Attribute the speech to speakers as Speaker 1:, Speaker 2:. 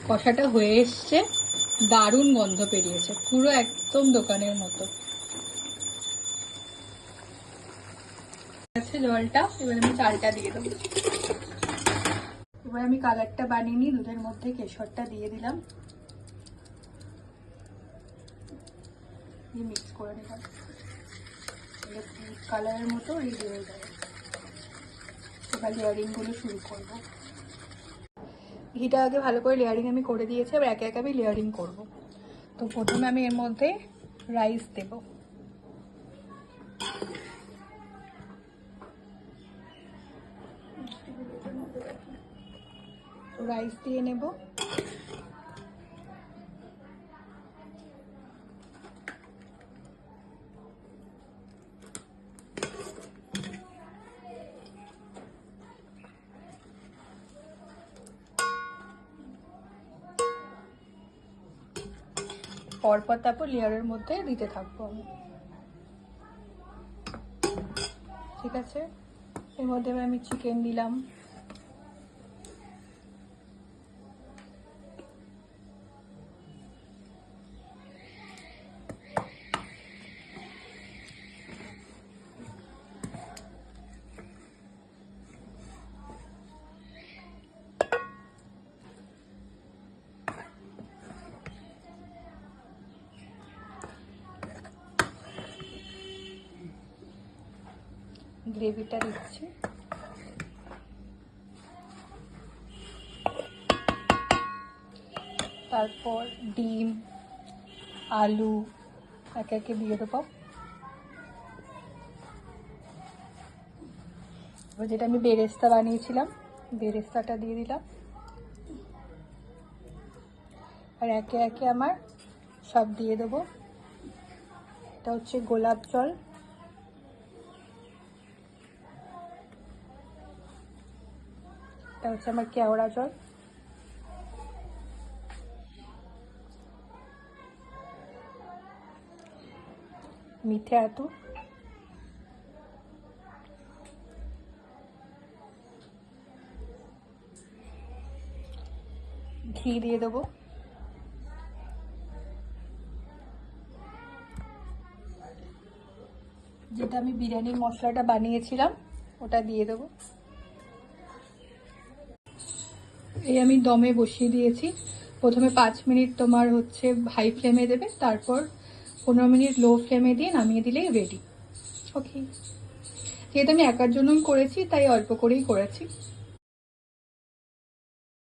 Speaker 1: কষাটা হয়ে এসছে, দারুণ গন্ধ বেরিয়েছে, পুরো একদম দোকানের মতো। আছে জলটা, এবার আমি চালটা দিয়ে দেবো। এবার আমি কালারটা বানিয়ে নিই, দুধের মধ্যে কেশরটা দিয়ে দিলাম, দিয়ে মিক্স করে নিলাম, কালারের মতো রেডি হয়ে যাবে। এবার লেয়ারিংগুলো শুরু করবো। ঘিটা আগে ভালো করে লেয়ারিং আমি করে দিয়েছি, এবার একে একে আমি লেয়ারিং করব। তো প্রথমে আমি এর মধ্যে রাইস দেব, রাইস দিয়ে নেব। পরপর তারপর লেয়ারের মধ্যে দিতে থাকবো আমি, ঠিক আছে। এর মধ্যে আমি চিকেন দিলাম, গ্রেভিটা দিচ্ছি, তারপর ডিম আলু একে একে দিয়ে দেবো। এবার যেটা আমি বেরেস্তা বানিয়েছিলাম, বেরেস্তাটা দিয়ে দিলাম, আর একে একে আমার সব দিয়ে দেবো। এটা হচ্ছে গোলাপ জল, এটা হচ্ছে আমার কেওড়া জল, মিঠে আতু, ঘি দিয়ে দেবো, যেটা আমি বিরিয়ানির মশলাটা বানিয়েছিলাম ওটা দিয়ে দেবো। এই আমি দমে বসিয়ে দিয়েছি। প্রথমে 5 মিনিট তোমার হচ্ছে হাই ফ্লেমে দেবে, তারপর 15 মিনিট লো ফ্লেমে দিয়ে নামিয়ে দিলেই রেডি। ওকে, যেহেতু আমি একার জন্যই করেছি তাই অল্প করেই করেছি।